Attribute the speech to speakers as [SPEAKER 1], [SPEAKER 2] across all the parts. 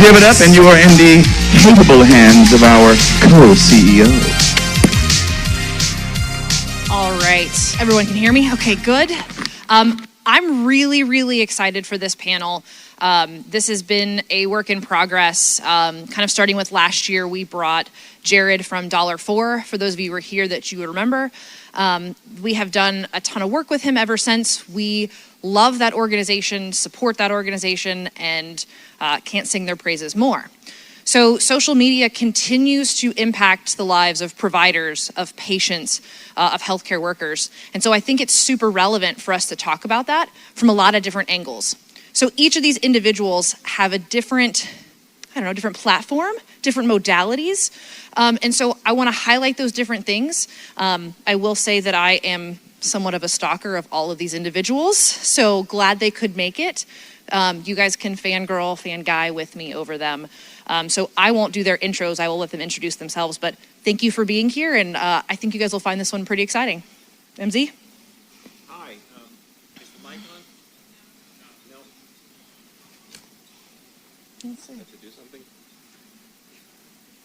[SPEAKER 1] Give it up, and you are in the capable hands of our co-CEO.
[SPEAKER 2] All right, everyone can hear me? Okay, good. I'm really excited for this panel. This has been a work in progress. Kind of starting with last year, we brought Jared from $4. For those of you who were here that you would remember, we have done a ton of work with him ever since. We love that organization, support that organization, and can't sing their praises more. So social media continues to impact the lives of providers, of patients, of healthcare workers. And so I think it's super relevant for us to talk about that from a lot of different angles. So each of these individuals have a different, different platform, different modalities. And so I want to highlight those different things. I will say that I am somewhat of a stalker of all of these individuals. So glad they could make it. You guys can fangirl, fanguy with me over them. So I won't do their intros. I will let them introduce themselves. But thank you for being here. And I think you guys will find this one pretty exciting. MZ?
[SPEAKER 3] Hi. Is the mic on? No.
[SPEAKER 2] Let's see.
[SPEAKER 3] Have to do something?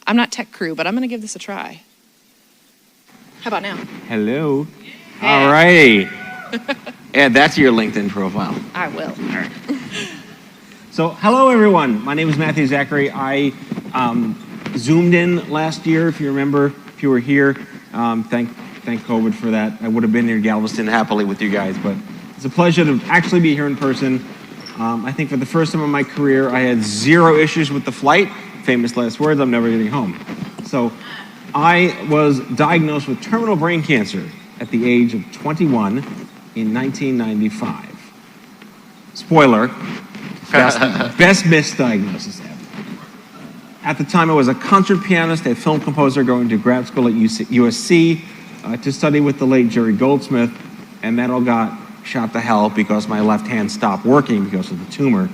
[SPEAKER 2] I'm not tech crew, but I'm going to give this a try. How about now?
[SPEAKER 4] Hello.
[SPEAKER 2] Yeah.
[SPEAKER 4] All righty. Yeah, that's your LinkedIn profile.
[SPEAKER 2] I will.
[SPEAKER 4] All right. So, hello everyone. My name is Zachary. I Zoomed in last year, if you remember, if you were here. Thank COVID for that. I would have been near Galveston happily with you guys, but it's a pleasure to actually be here in person. I think for the first time in my career, I had 0 issues with the flight. Famous last words, I'm never getting home. So I was diagnosed with terminal brain cancer at the age of 21 in 1995. Spoiler, best misdiagnosis ever. At the time, I was a concert pianist, a film composer going to grad school at USC to study with the late Jerry Goldsmith, and that all got shot to hell because my left hand stopped working because of the tumor.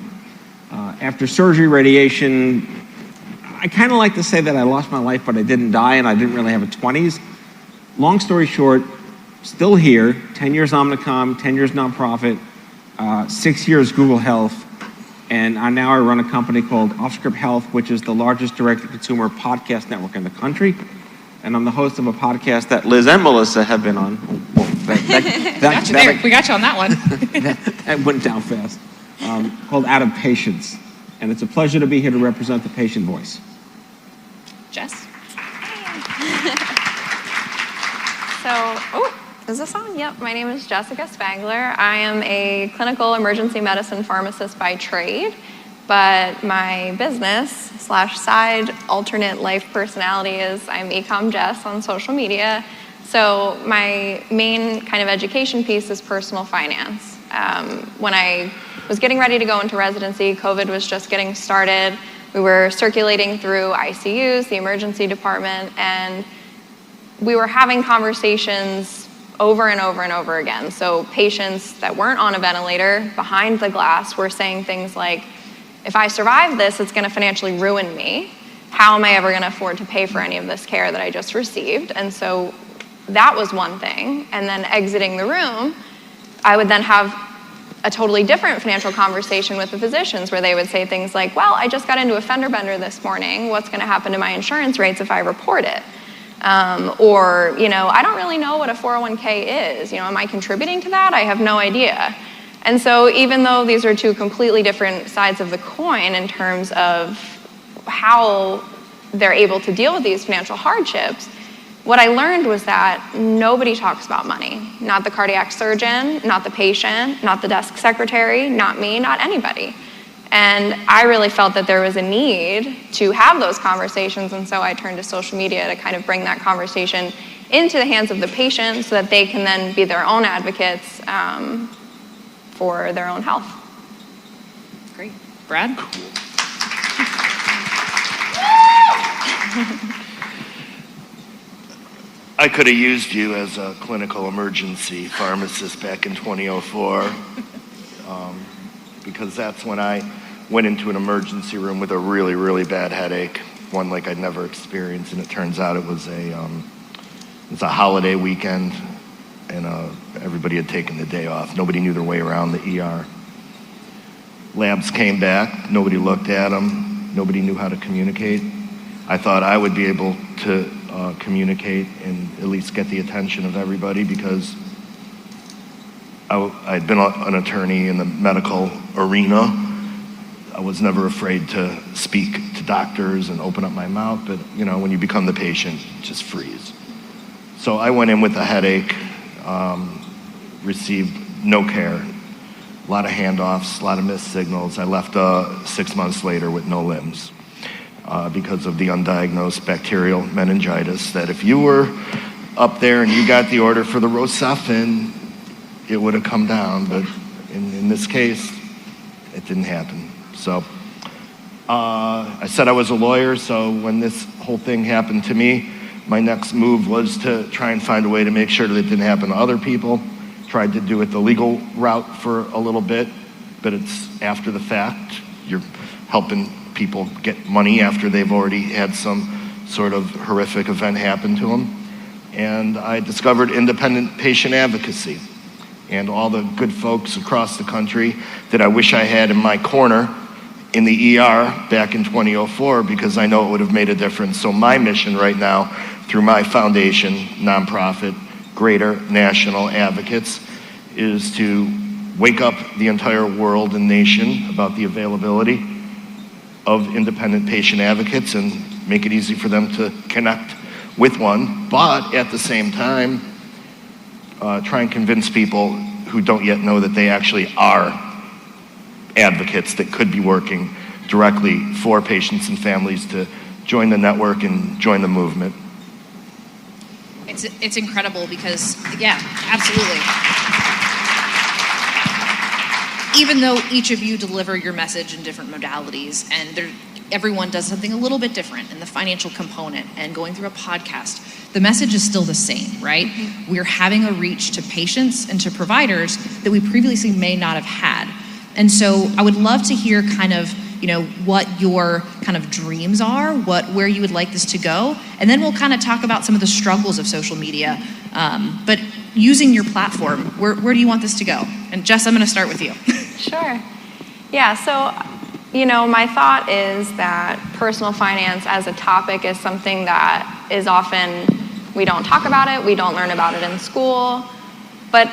[SPEAKER 4] After surgery, radiation, I kind of like to say that I lost my life, but I didn't die, and I didn't really have a 20s. Long story short, still here, 10 years Omnicom, 10 years nonprofit, 6 years Google Health, and now I run a company called Offscrip Health, which is the largest direct-to-consumer podcast network in the country. And I'm the host of a podcast that Liz and Melissa have been on. Well,
[SPEAKER 2] we got you on that one.
[SPEAKER 4] that went down fast. Called Out of Patience. And it's a pleasure to be here to represent the patient voice.
[SPEAKER 2] Jess?
[SPEAKER 5] Is this on? Yep, my name is Jessica Spangler. I am a clinical emergency medicine pharmacist by trade, but my business / side alternate life personality is I'm ECOMMJESS on social media. So my main kind of education piece is personal finance. When I was getting ready to go into residency, COVID was just getting started. We were circulating through ICUs, the emergency department, and we were having conversations over and over and over again. So patients that weren't on a ventilator behind the glass were saying things like, if I survive this, it's gonna financially ruin me. How am I ever gonna afford to pay for any of this care that I just received? And so that was one thing. And then exiting the room, I would then have a totally different financial conversation with the physicians where they would say things like, well, I just got into a fender bender this morning. What's gonna happen to my insurance rates if I report it? Or, I don't really know what a 401k is. Am I contributing to that? I have no idea. And so even though these are two completely different sides of the coin in terms of how they're able to deal with these financial hardships, what I learned was that nobody talks about money. Not the cardiac surgeon, not the patient, not the desk secretary, not me, not anybody. And I really felt that there was a need to have those conversations, and so I turned to social media to kind of bring that conversation into the hands of the patient so that they can then be their own advocates for their own health.
[SPEAKER 2] Great. Brad?
[SPEAKER 6] I could have used you as a clinical emergency pharmacist back in 2004 because that's when I went into an emergency room with a really, really bad headache, one like I'd never experienced, and it turns out it was a holiday weekend, and everybody had taken the day off. Nobody knew their way around the ER. Labs came back, nobody looked at them. Nobody knew how to communicate. I thought I would be able to communicate and at least get the attention of everybody because I'd been an attorney in the medical arena. I was never afraid to speak to doctors and open up my mouth, but when you become the patient, just freeze. So I went in with a headache, received no care, a lot of handoffs, a lot of missed signals. I left 6 months later with no limbs because of the undiagnosed bacterial meningitis that if you were up there and you got the order for the Rocephin, it would have come down, but in this case, it didn't happen. So I said I was a lawyer, so when this whole thing happened to me, my next move was to try and find a way to make sure that it didn't happen to other people. Tried to do it the legal route for a little bit, but it's after the fact. You're helping people get money after they've already had some sort of horrific event happen to them. And I discovered independent patient advocacy and all the good folks across the country that I wish I had in my corner in the ER back in 2004 because I know it would have made a difference. So my mission right now through my foundation, nonprofit, Greater National Advocates, is to wake up the entire world and nation about the availability of independent patient advocates and make it easy for them to connect with one, but at the same time, try and convince people who don't yet know that they actually are advocates that could be working directly for patients and families to join the network and join the movement.
[SPEAKER 2] It's incredible because, yeah, absolutely. Even though each of you deliver your message in different modalities and everyone does something a little bit different in the financial component and going through a podcast, the message is still the same, right? Mm-hmm. We're having a reach to patients and to providers that we previously may not have had. And so I would love to hear kind of, what your kind of dreams are, where you would like this to go. And then we'll kind of talk about some of the struggles of social media. But using your platform, where do you want this to go? And Jess, I'm going to start with you.
[SPEAKER 5] Sure. Yeah, so, my thought is that personal finance as a topic is something that is often, we don't talk about it, we don't learn about it in school. But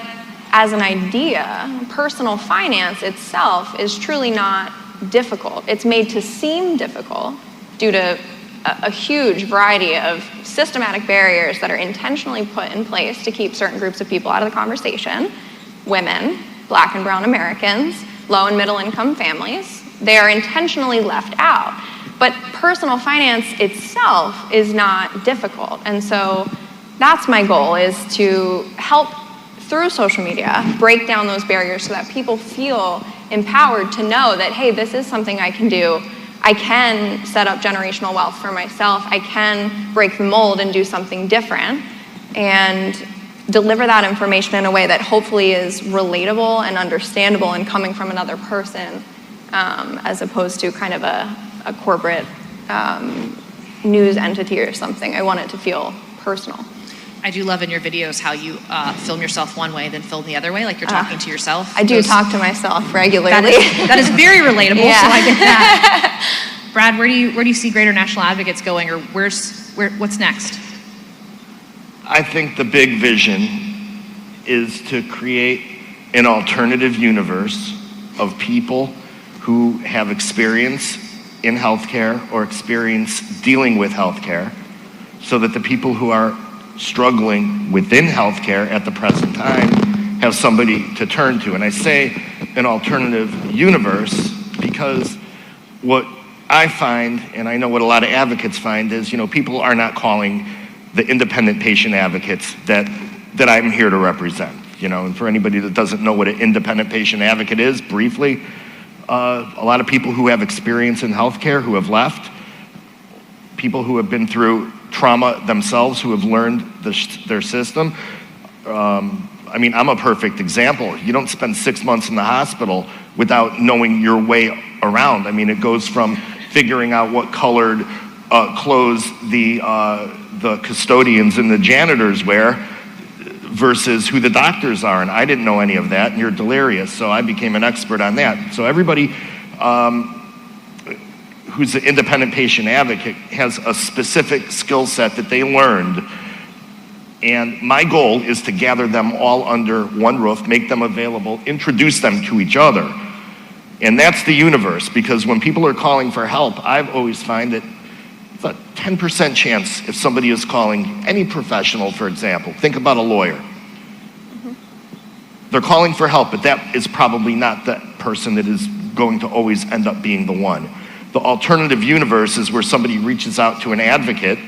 [SPEAKER 5] as an idea, personal finance itself is truly not difficult. It's made to seem difficult due to a huge variety of systematic barriers that are intentionally put in place to keep certain groups of people out of the conversation. Women, Black and brown Americans, low and middle income families, they are intentionally left out. But personal finance itself is not difficult. And so that's my goal, is to help through social media break down those barriers so that people feel empowered to know that, hey, this is something I can do. I can set up generational wealth for myself. I can break the mold and do something different and deliver that information in a way that hopefully is relatable and understandable and coming from another person, as opposed to kind of a corporate news entity or something. I want it to feel personal.
[SPEAKER 2] I do love in your videos how you film yourself one way, then film the other way, like you're talking to yourself.
[SPEAKER 5] I do talk to myself regularly.
[SPEAKER 2] That is very relatable,
[SPEAKER 5] yeah.
[SPEAKER 2] So I get that. Brad, where do you see Greater National Advocates going, or what's next?
[SPEAKER 6] I think the big vision is to create an alternative universe of people who have experience in healthcare or experience dealing with healthcare, so that the people who are struggling within healthcare at the present time have somebody to turn to. And I say an alternative universe because what I find, and I know what a lot of advocates find, is people are not calling the independent patient advocates that I'm here to represent. And for anybody that doesn't know what an independent patient advocate is, briefly, a lot of people who have experience in healthcare who have left, people who have been through trauma themselves, who have learned their system. I'm a perfect example. You don't spend 6 months in the hospital without knowing your way around. It goes from figuring out what colored clothes the custodians and the janitors wear versus who the doctors are. And I didn't know any of that, and you're delirious. So I became an expert on that. So everybody who's an independent patient advocate has a specific skill set that they learned. And my goal is to gather them all under one roof, make them available, introduce them to each other. And that's the universe, because when people are calling for help, I've always find that it's a 10% chance if somebody is calling any professional, for example, think about a lawyer. They're calling for help, but that is probably not the person that is going to always end up being the one. The alternative universe is where somebody reaches out to an advocate,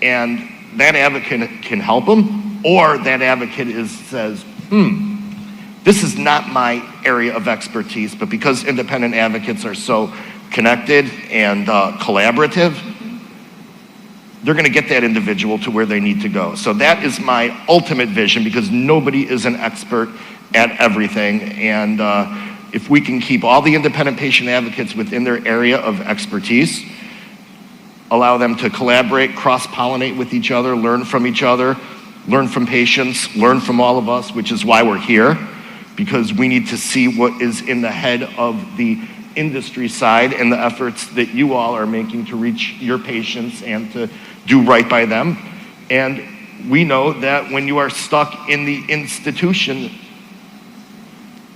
[SPEAKER 6] and that advocate can help them, or that advocate says, this is not my area of expertise, but because independent advocates are so connected and collaborative, they're gonna get that individual to where they need to go. So that is my ultimate vision, because nobody is an expert at everything. And if we can keep all the independent patient advocates within their area of expertise, allow them to collaborate, cross-pollinate with each other, learn from each other, learn from patients, learn from all of us, which is why we're here, because we need to see what is in the head of the industry side and the efforts that you all are making to reach your patients and to do right by them. And we know that when you are stuck in the institution,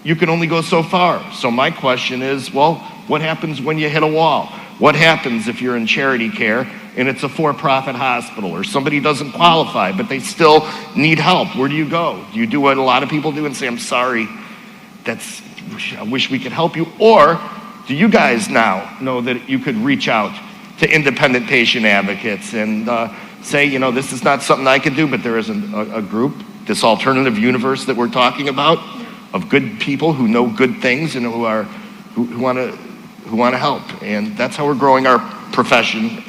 [SPEAKER 6] you can only go so far. So my question is, well, what happens when you hit a wall? What happens if you're in charity care and it's a for-profit hospital, or somebody doesn't qualify, but they still need help? Where do you go? Do you do what a lot of people do and say, I'm sorry, I wish we could help you? Or do you guys now know that you could reach out to independent patient advocates and say, this is not something I can do, but there is a group, this alternative universe that we're talking about, of good people who know good things and who want to help. And that's how we're growing our profession.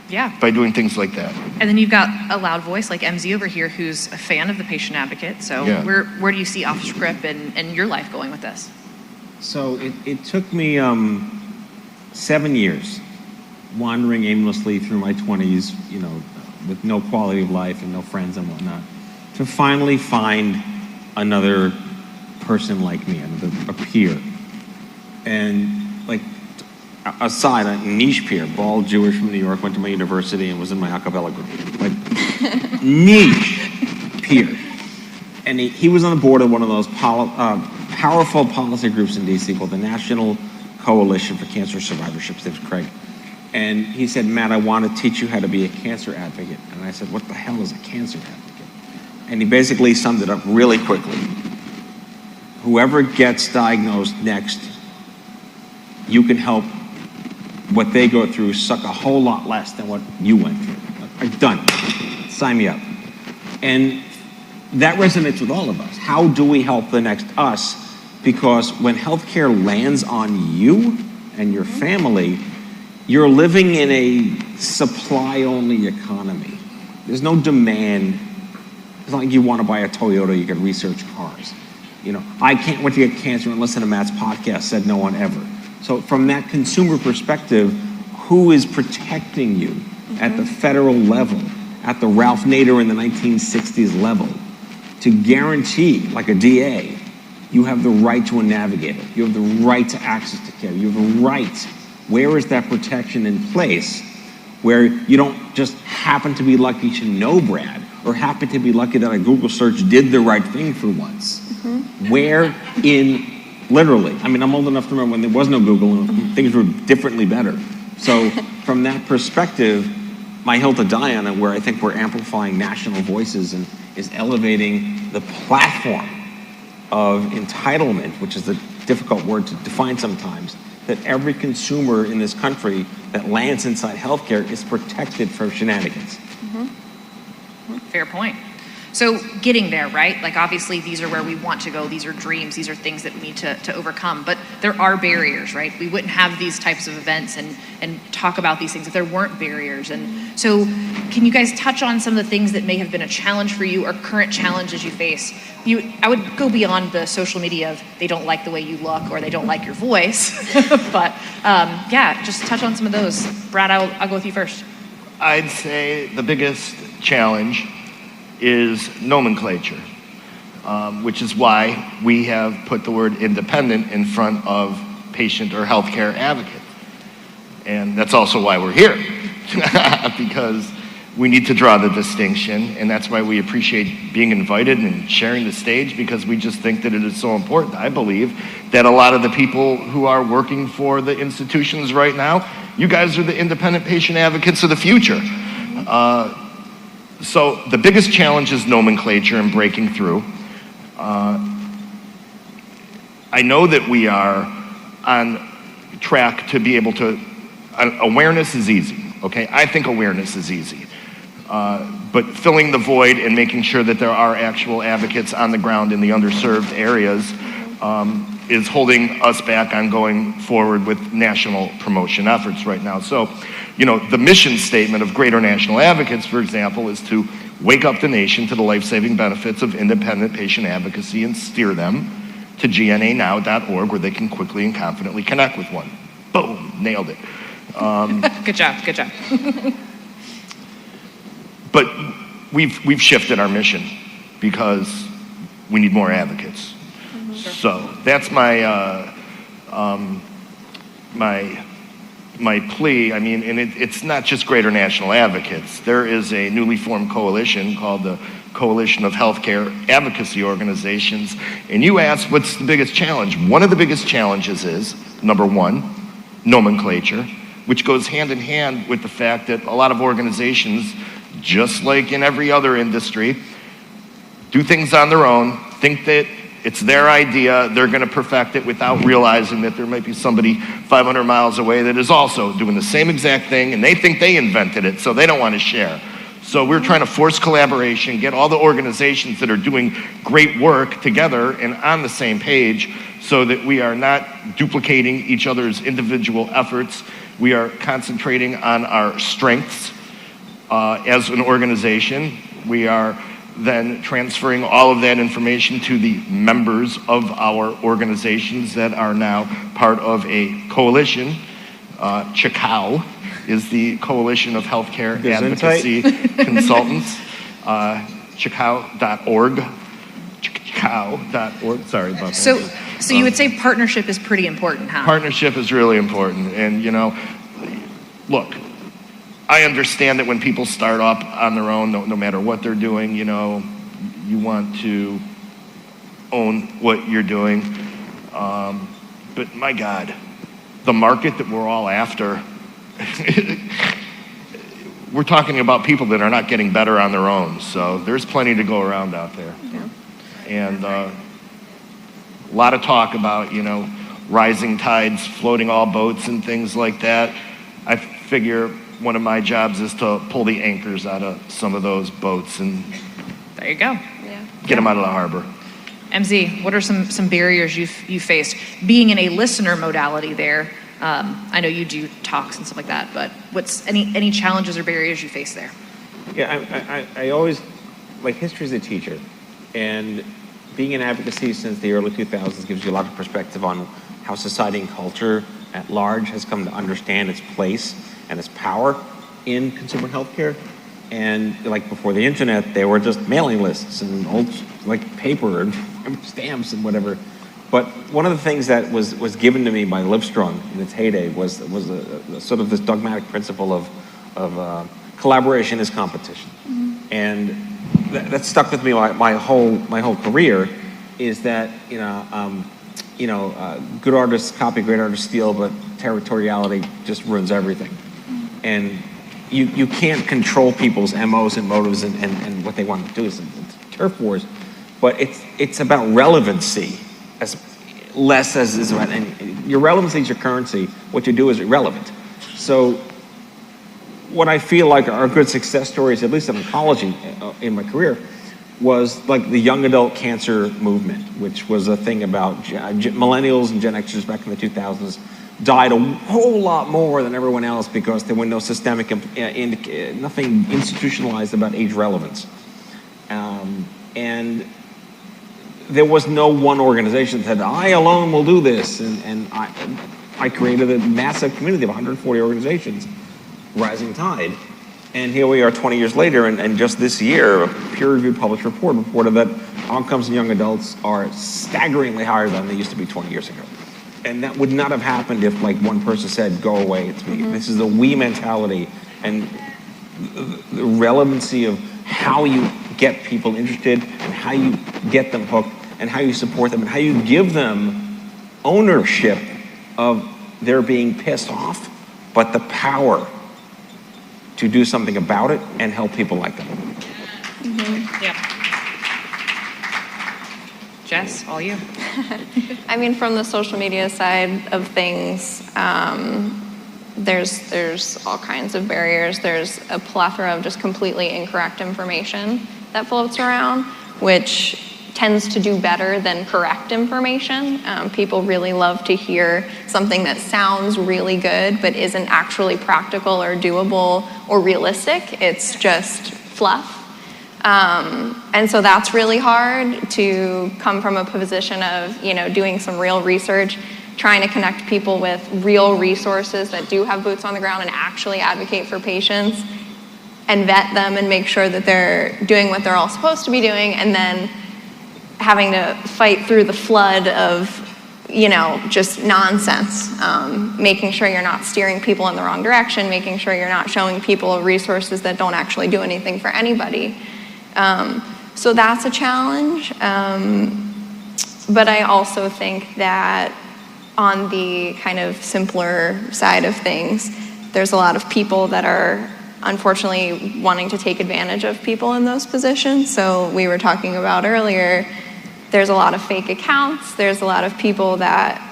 [SPEAKER 2] Yeah.
[SPEAKER 6] By doing things like that.
[SPEAKER 2] And then you've got a loud voice like MZ over here who's a fan of the patient advocate. So
[SPEAKER 4] Yeah.
[SPEAKER 2] where do you see Offscrip and your life going with this?
[SPEAKER 4] So it took me 7 years wandering aimlessly through my 20s, with no quality of life and no friends and whatnot, to finally find another person like me, a peer. And like, aside, a niche peer, bald Jewish from New York, went to my university and was in my a cappella group. Like, niche peer. And he was on the board of one of those powerful policy groups in DC called the National Coalition for Cancer Survivorship. His name's Craig. And he said, Matt, I want to teach you how to be a cancer advocate. And I said, what the hell is a cancer advocate? And he basically summed it up really quickly. Whoever gets diagnosed next, you can help what they go through suck a whole lot less than what you went through. Done. Sign me up. And that resonates with all of us. How do we help the next us? Because when healthcare lands on you and your family, you're living in a supply-only economy. There's no demand. It's not like you want to buy a Toyota, you can research cars. I can't wait to get cancer and listen to Matt's podcast, said no one ever. So from that consumer perspective, who is protecting you at the federal level, at the Ralph Nader in the 1960s level, to guarantee, like a DA, you have the right to a navigator, you have the right to access to care, you have the right. Where is that protection in place where you don't just happen to be lucky to know Brad, or happen to be lucky that a Google search did the right thing for once? Where in, literally, I'm old enough to remember when there was no Google and things were differently better. So from that perspective, my hill to die on it, where I think we're amplifying national voices and is elevating the platform of entitlement, which is a difficult word to define sometimes, that every consumer in this country that lands inside healthcare is protected from shenanigans.
[SPEAKER 2] Fair point. So getting there, right? Like, obviously these are where we want to go. These are dreams. These are things that we need to overcome. But there are barriers, right? We wouldn't have these types of events and talk about these things if there weren't barriers. And so can you guys touch on some of the things that may have been a challenge for you or current challenges you face? I would go beyond the social media of they don't like the way you look or they don't like your voice. But just touch on some of those. Brad, I'll go with you first.
[SPEAKER 6] I'd say the biggest challenge is nomenclature, which is why we have put the word independent in front of patient or healthcare advocate. And that's also why we're here, because we need to draw the distinction, and that's why we appreciate being invited and sharing the stage, because we just think that it is so important. I believe that a lot of the people who are working for the institutions right now, you guys are the independent patient advocates of the future. So the biggest challenge is nomenclature and breaking through. I know that we are on track to be able to, awareness is easy, okay? I think awareness is easy. But filling the void and making sure that there are actual advocates on the ground in the underserved areas is holding us back on going forward with national promotion efforts right now. So, you know, the mission statement of Greater National Advocates, for example, is to wake up the nation to the life-saving benefits of independent patient advocacy and steer them to gnanow.org, where they can quickly and confidently connect with one. Boom, nailed it.
[SPEAKER 2] Good job, good job.
[SPEAKER 6] But we've shifted our mission because we need more advocates. So that's my my plea. I mean, and it's not just Greater National Advocates. There is a newly formed coalition called the Coalition of Healthcare Advocacy Organizations. And you asked, what's the biggest challenge? One of the biggest challenges is, number one, nomenclature, which goes hand in hand with the fact that a lot of organizations, just like in every other industry, do things on their own, think that it's their idea, they're going to perfect it without realizing that there might be somebody 500 miles away that is also doing the same exact thing, and they think they invented it, so they don't want to share. So we're trying to force collaboration, get all the organizations that are doing great work together and on the same page, so that we are not duplicating each other's individual efforts. We are concentrating on our strengths as an organization. We are then transferring all of that information to the members of our organizations that are now part of a coalition. CHACOW is the Coalition of Healthcare Advocacy Consultants. CHACOW.org. CHACOW.org. Sorry about that.
[SPEAKER 2] So you would say partnership is pretty important, huh?
[SPEAKER 6] Partnership is really important. And, you know, look, I understand that when people start up on their own, no matter what they're doing, you know, you want to own what you're doing. But my God, the market that we're all after, we're talking about people that are not getting better on their own. So there's plenty to go around out there.
[SPEAKER 2] Yeah.
[SPEAKER 6] And a lot of talk about, you know, rising tides, floating all boats and things like that. I figure one of my jobs is to pull the anchors out of some of those boats and
[SPEAKER 2] there you go.
[SPEAKER 5] Yeah.
[SPEAKER 6] Get them out of the harbor.
[SPEAKER 2] MZ, what are some barriers you faced being in a listener modality there? I know you do talks and stuff like that, but what's any challenges or barriers you face there?
[SPEAKER 4] Yeah, I always, like, history is a teacher, and being in advocacy since the early 2000s gives you a lot of perspective on how society and culture at large has come to understand its place and its power in consumer healthcare. And like before the internet, they were just mailing lists and old like paper and stamps and whatever. But one of the things that was given to me by Livestrong in its heyday was a sort of this dogmatic principle of collaboration is competition. Mm-hmm. And that stuck with me my whole career. Is that good artists copy, great artists steal, but territoriality just ruins everything. Mm-hmm. And you can't control people's MOs and motives and what they want to do. It's turf wars, but it's about relevancy as less as is about, and your relevancy is your currency. What you do is irrelevant. So what I feel like are good success stories, at least in oncology in my career, was like the young adult cancer movement, which was a thing about millennials and Gen Xers back in the 2000s died a whole lot more than everyone else because there were no systemic, nothing institutionalized about age relevance. And there was no one organization that said, I alone will do this. And I created a massive community of 140 organizations, Rising Tide. And here we are 20 years later, and just this year, a peer-reviewed published report reported that outcomes in young adults are staggeringly higher than they used to be 20 years ago. And that would not have happened if like one person said, go away, it's me. This is a we mentality, and the relevancy of how you get people interested and how you get them hooked and how you support them and how you give them ownership of their being pissed off, but the power to do something about it and help people like them.
[SPEAKER 2] Yeah. Jess, all you.
[SPEAKER 5] I mean, from the social media side of things, there's all kinds of barriers. There's a plethora of just completely incorrect information that floats around, which tends to do better than correct information. People really love to hear something that sounds really good but isn't actually practical or doable or realistic. It's just fluff. And so that's really hard to come from a position of, doing some real research, trying to connect people with real resources that do have boots on the ground and actually advocate for patients and vet them and make sure that they're doing what they're all supposed to be doing, and then having to fight through the flood of, just nonsense, making sure you're not steering people in the wrong direction, making sure you're not showing people resources that don't actually do anything for anybody. So that's a challenge. But I also think that on the kind of simpler side of things, there's a lot of people that are unfortunately wanting to take advantage of people in those positions. So we were talking about earlier, there's a lot of fake accounts. There's a lot of people that,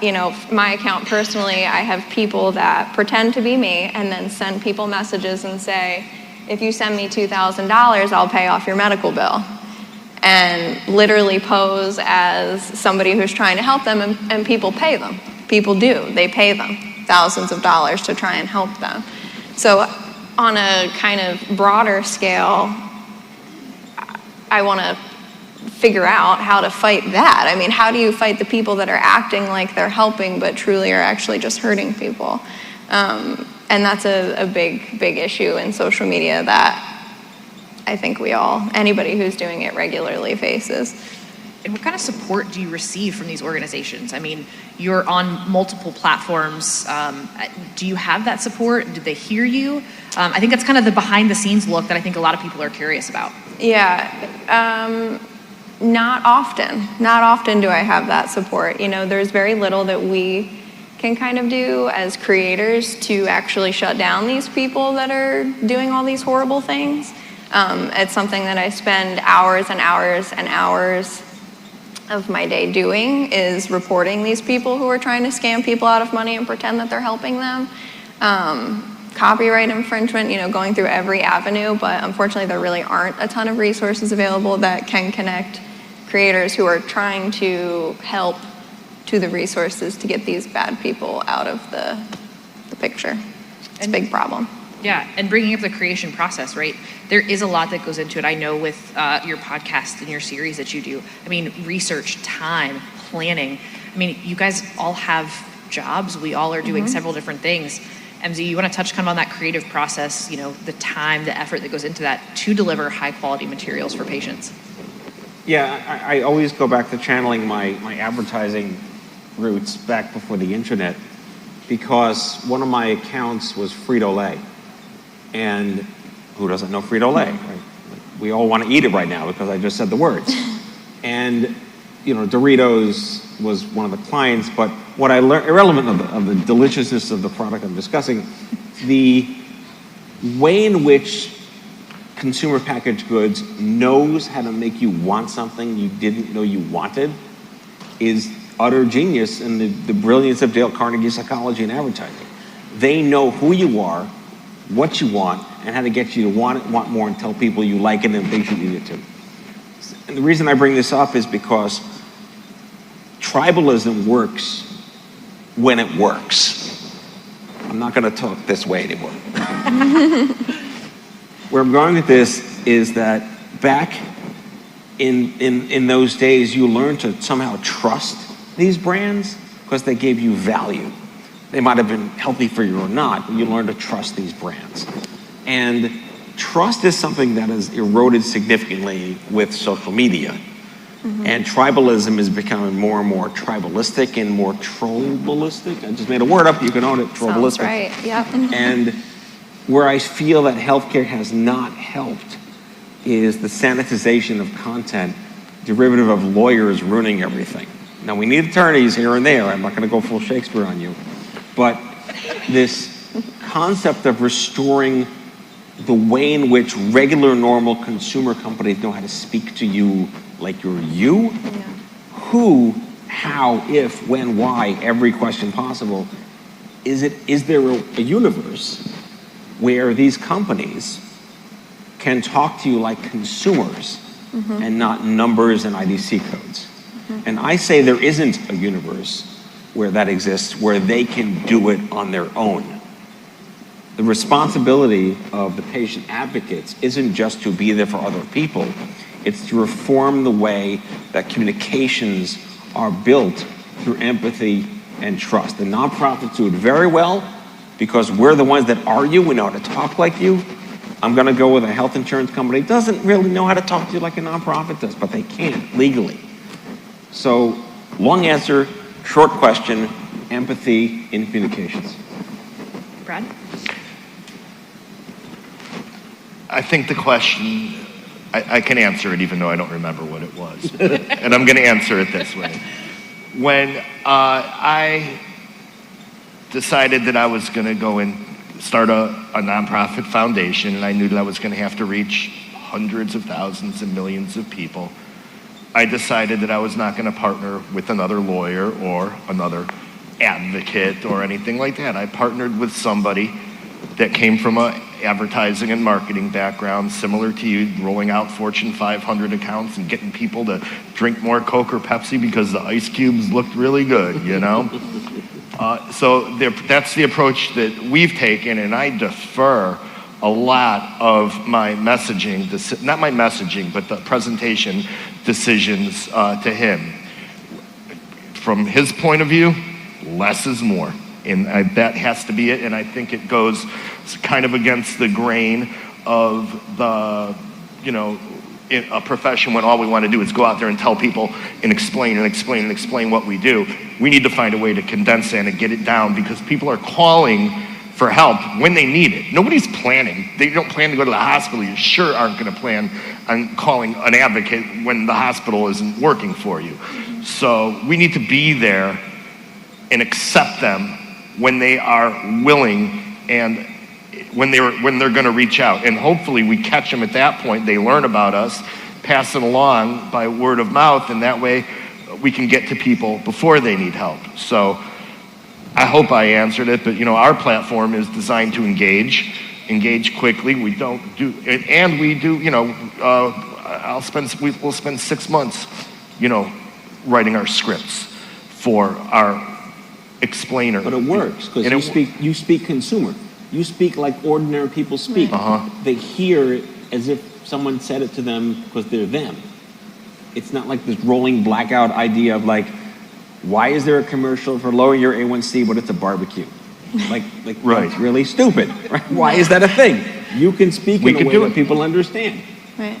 [SPEAKER 5] my account personally, I have people that pretend to be me and then send people messages and say, if you send me $2,000, I'll pay off your medical bill. And literally pose as somebody who's trying to help them, and people pay them. People do. They pay them thousands of dollars to try and help them. So on a kind of broader scale, I want to figure out how to fight that. I mean, how do you fight the people that are acting like they're helping but truly are actually just hurting people? And that's a big issue in social media that I think anybody who's doing it regularly faces.
[SPEAKER 2] And what kind of support do you receive from these organizations? I mean, you're on multiple platforms. Do you have that support? Did they hear you? I think that's kind of the behind-the-scenes look that I think a lot of people are curious about.
[SPEAKER 5] Yeah. Not often. Not often do I have that support. There's very little that we can kind of do as creators to actually shut down these people that are doing all these horrible things. It's something that I spend hours and hours and hours of my day doing, is reporting these people who are trying to scam people out of money and pretend that they're helping them. Copyright infringement, going through every avenue, but unfortunately there really aren't a ton of resources available that can connect creators who are trying to help to the resources to get these bad people out of the picture. It's a big problem.
[SPEAKER 2] Yeah, and bringing up the creation process, right? There is a lot that goes into it. I know with your podcast and your series that you do. I mean, research, time, planning. I mean, you guys all have jobs. We all are doing several different things. MZ, you want to touch kind of on that creative process, the time, the effort that goes into that to deliver high quality materials for patients?
[SPEAKER 4] Yeah, I always go back to channeling my advertising roots back before the internet, because one of my accounts was Frito-Lay. And who doesn't know Frito-Lay? Right? We all want to eat it right now because I just said the words. And, Doritos was one of the clients, but what I learned, irrelevant of the deliciousness of the product I'm discussing, the way in which consumer packaged goods knows how to make you want something you didn't know you wanted is utter genius in the brilliance of Dale Carnegie's psychology and advertising. They know who you are, what you want, and how to get you to want it, want more, and tell people you like it and they should eat it too. And the reason I bring this up is because tribalism works when it works. I'm not going to talk this way anymore. Where I'm going with this is that back in those days, you learned to somehow trust these brands because they gave you value. They might have been healthy for you or not, but you learn to trust these brands. And trust is something that has eroded significantly with social media. And tribalism is becoming more and more tribalistic and more trollbalistic. I just made a word up, you can own it, trollbalistic.
[SPEAKER 5] Sounds right, yep.
[SPEAKER 4] And where I feel that healthcare has not helped is the sanitization of content, derivative of lawyers ruining everything. Now, we need attorneys here and there. I'm not going to go full Shakespeare on you. But this concept of restoring the way in which regular, normal consumer companies know how to speak to you like you're you, who, how, if, when, why, every question possible, is there a universe where these companies can talk to you like consumers and not numbers and IDC codes? And I say there isn't a universe where that exists, where they can do it on their own. The responsibility of the patient advocates isn't just to be there for other people, it's to reform the way that communications are built through empathy and trust. The nonprofits do it very well because we're the ones that argue, we know how to talk like you. I'm gonna go with a health insurance company that doesn't really know how to talk to you like a nonprofit does, but they can't legally. So, long answer, short question, empathy in communications.
[SPEAKER 2] Brad?
[SPEAKER 6] I think the question, I can answer it even though I don't remember what it was. And I'm going to answer it this way. When I decided that I was going to go and start a nonprofit foundation, and I knew that I was going to have to reach hundreds of thousands and millions of people, I decided that I was not going to partner with another lawyer or another advocate or anything like that. I partnered with somebody that came from an advertising and marketing background, similar to you, rolling out Fortune 500 accounts and getting people to drink more Coke or Pepsi because the ice cubes looked really good, you know? So that's the approach that we've taken, and I defer a lot of my messaging, not my messaging, but the presentation decisions to him. From his point of view, less is more. And that has to be it, and I think it goes kind of against the grain of the, you know, in a profession when all we want to do is go out there and tell people and explain and explain and explain what we do. We need to find a way to condense that and get it down because people are calling for help when they need it. Nobody's planning. They don't plan to go to the hospital. You sure aren't going to plan on calling an advocate when the hospital isn't working for you. So we need to be there and accept them when they are willing and when they're going to reach out. And hopefully we catch them at that point. They learn about us, pass it along by word of mouth, and that way we can get to people before they need help. So I hope I answered it, but you know, our platform is designed to engage quickly. We don't do, and we do, you know, we'll spend 6 months, you know, writing our scripts for our explainer.
[SPEAKER 4] But it works because you speak consumer. You speak like ordinary people speak. They hear it as if someone said it to them because they're them. It's not like this rolling blackout idea of like, why is there a commercial for lowering your A1C but it's a barbecue? Like
[SPEAKER 6] right.
[SPEAKER 4] That's really stupid. Right? Why is that a thing? You can speak in a way that people understand.
[SPEAKER 5] Right.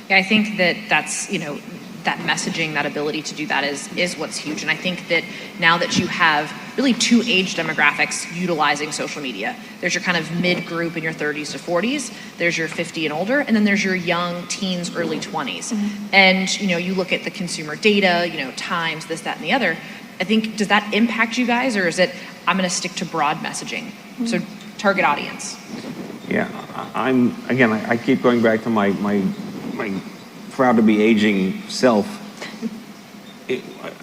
[SPEAKER 2] Yeah, I think that's, you know, that messaging, that ability to do that is what's huge. And I think that now that you have really two age demographics utilizing social media, there's your kind of mid group in your 30s to 40s, there's your 50 and older, and then there's your young teens, early 20s. And, you know, you look at the consumer data, you know, times, this, that, and the other. I think, does that impact you guys, or is it, I'm going to stick to broad messaging? So target audience.
[SPEAKER 4] Yeah, I keep going back to my proud to be aging self.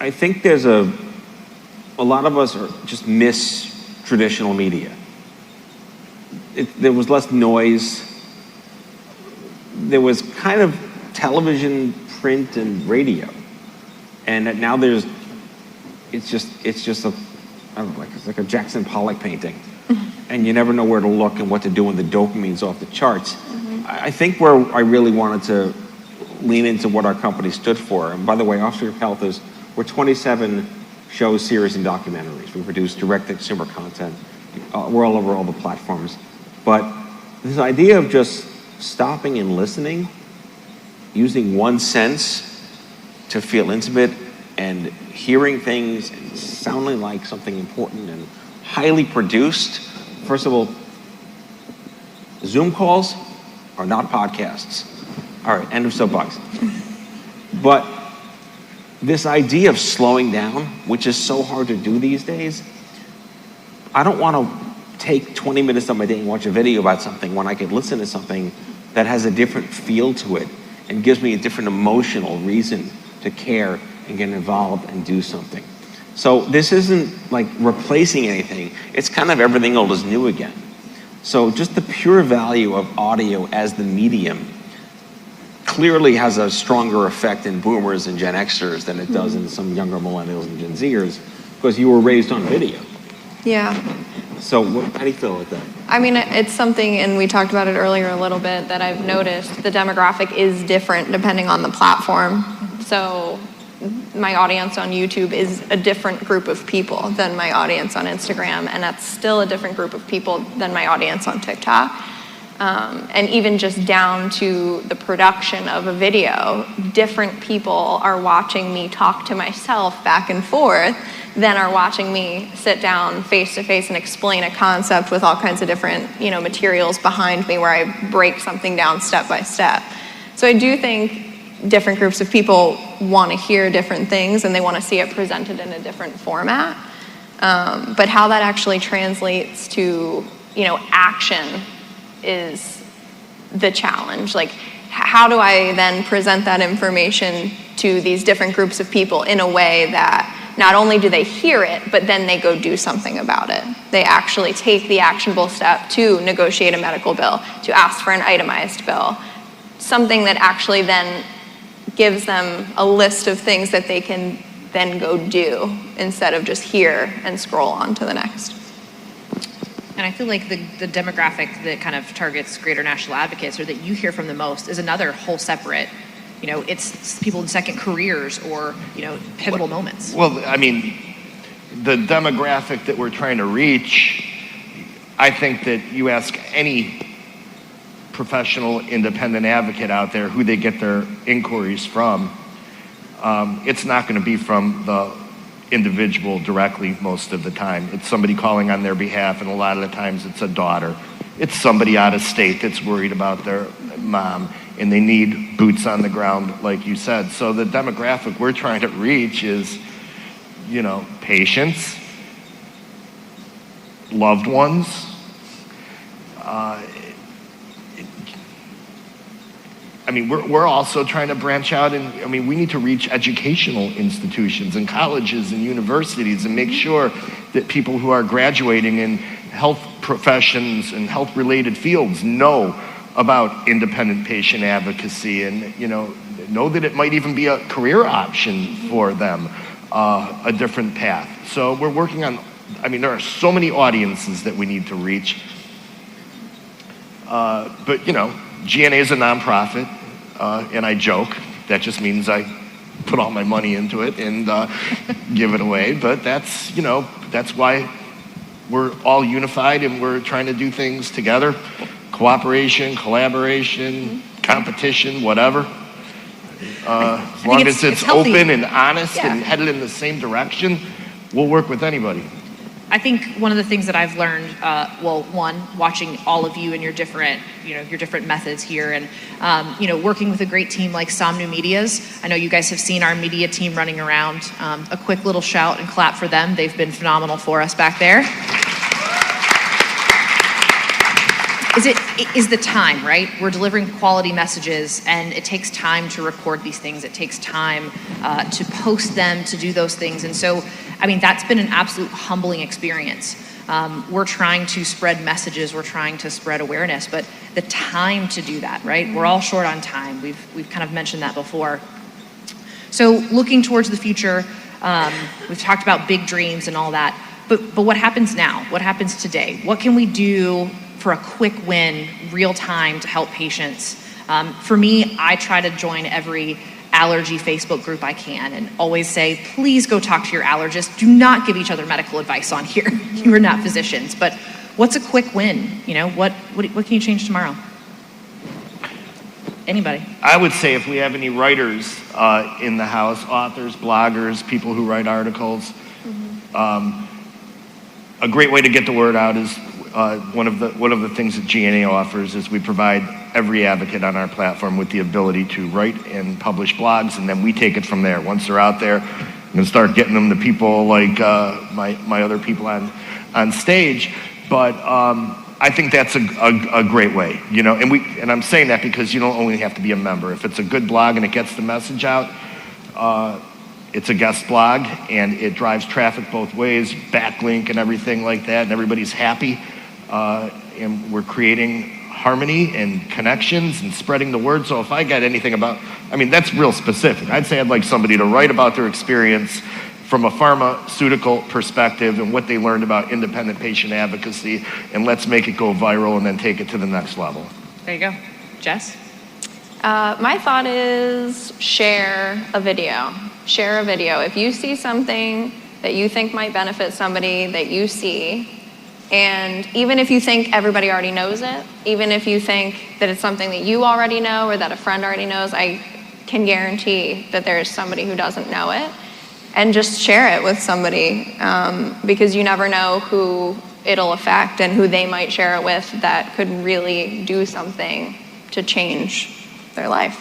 [SPEAKER 4] I think there's a lot of us just miss traditional media. There was less noise. There was kind of television, print, and radio, and now it's just a, I don't know, it's like a Jackson Pollock painting, and you never know where to look and what to do when the dopamine's off the charts. I think where I really wanted to lean into what our company stood for. And by the way, Offscrip Health we're 27 shows, series, and documentaries. We produce direct-to-consumer content. We're all over all the platforms. But this idea of just stopping and listening using one sense to feel intimate and hearing things and sounding like something important and highly produced. First of all, Zoom calls are not podcasts. All right, end of soapbox. But this idea of slowing down, which is so hard to do these days, I don't want to take 20 minutes of my day and watch a video about something when I could listen to something that has a different feel to it and gives me a different emotional reason to care and get involved and do something. So this isn't like replacing anything. It's kind of everything old is new again. So just the pure value of audio as the medium clearly has a stronger effect in boomers and Gen Xers than it does in some younger millennials and Gen Zers, because you were raised on video.
[SPEAKER 5] Yeah.
[SPEAKER 4] So how do you feel with that?
[SPEAKER 5] I mean, it's something, and we talked about it earlier a little bit, that I've noticed the demographic is different depending on the platform. So my audience on YouTube is a different group of people than my audience on Instagram, and that's still a different group of people than my audience on TikTok. And even just down to the production of a video, different people are watching me talk to myself back and forth than are watching me sit down face to face and explain a concept with all kinds of different, materials behind me where I break something down step by step. So I do think different groups of people want to hear different things and they want to see it presented in a different format. But how that actually translates to, action is the challenge. Like, how do I then present that information to these different groups of people in a way that not only do they hear it, but then they go do something about it. They actually take the actionable step to negotiate a medical bill, to ask for an itemized bill, something that actually then gives them a list of things that they can then go do instead of just hear and scroll on to the next.
[SPEAKER 2] And I feel like the demographic that kind of targets greater national advocates or that you hear from the most is another whole separate, it's people in second careers or, pivotal moments.
[SPEAKER 6] Well, I mean, the demographic that we're trying to reach, I think that you ask any professional independent advocate out there who they get their inquiries from, it's not going to be from the individual directly most of the time. It's somebody calling on their behalf, and a lot of the times it's a daughter. It's somebody out of state that's worried about their mom, and they need boots on the ground, like you said. So the demographic we're trying to reach is, patients, loved ones. We're also trying to branch out, and we need to reach educational institutions and colleges and universities and make sure that people who are graduating in health professions and health-related fields know about independent patient advocacy and, know that it might even be a career option for them, a different path. So we're working on, there are so many audiences that we need to reach. But, GNA is a nonprofit, and I joke. That just means I put all my money into it and give it away. But that's, that's why we're all unified and we're trying to do things together. Cooperation, collaboration, competition, whatever. As long as it's open and honest and headed in the same direction, we'll work with anybody.
[SPEAKER 2] I think one of the things that I've learned, one, watching all of you and your different methods here, and working with a great team like Somnu Media's. I know you guys have seen our media team running around. A quick little shout and clap for them. They've been phenomenal for us back there. Is the time, right? We're delivering quality messages, and it takes time to record these things. It takes time to post them, to do those things. And so, that's been an absolute humbling experience. We're trying to spread messages. We're trying to spread awareness, but the time to do that, right? We're all short on time. We've kind of mentioned that before. So looking towards the future, we've talked about big dreams and all that, but what happens now? What happens today? What can we do for a quick win, real time, to help patients? For me, I try to join every allergy Facebook group I can and always say, please go talk to your allergist. Do not give each other medical advice on here. You are not physicians. But what's a quick win? What can you change tomorrow? Anybody?
[SPEAKER 6] I would say if we have any writers in the house, authors, bloggers, people who write articles, a great way to get the word out is one of the things that GNA offers is we provide every advocate on our platform with the ability to write and publish blogs, and then we take it from there. Once they're out there, I'm going to start getting them to people like my other people on stage. But I think that's a great way, you know. And I'm saying that because you don't only have to be a member. If it's a good blog and it gets the message out, it's a guest blog and it drives traffic both ways, backlink and everything like that, and everybody's happy. And we're creating harmony and connections and spreading the word. So if I got anything about, I mean, that's real specific. I'd say I'd like somebody to write about their experience from a pharmaceutical perspective and what they learned about independent patient advocacy, and let's make it go viral and then take it to the next level.
[SPEAKER 2] There you go. Jess?
[SPEAKER 5] My thought is share a video. Share a video. If you see something that you think might benefit somebody that you see, and even if you think everybody already knows it, even if you think that it's something that you already know or that a friend already knows, I can guarantee that there's somebody who doesn't know it. And just share it with somebody because you never know who it'll affect and who they might share it with that could really do something to change their life.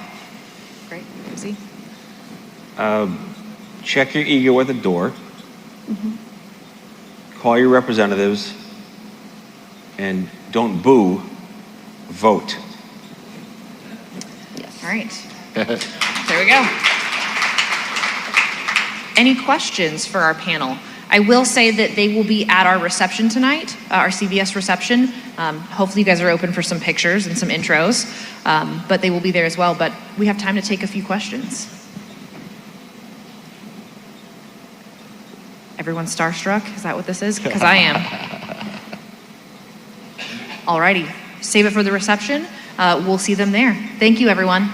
[SPEAKER 2] Great. Rosie?
[SPEAKER 4] Check your ego at the door. Call your representatives. And don't boo, vote.
[SPEAKER 2] Yes. All right. There we go. Any questions for our panel? I will say that they will be at our reception tonight, our CVS reception. Hopefully you guys are open for some pictures and some intros, but they will be there as well. But we have time to take a few questions. Everyone starstruck? Is that what this is? Because I am. Alrighty, save it for the reception. We'll see them there. Thank you, everyone.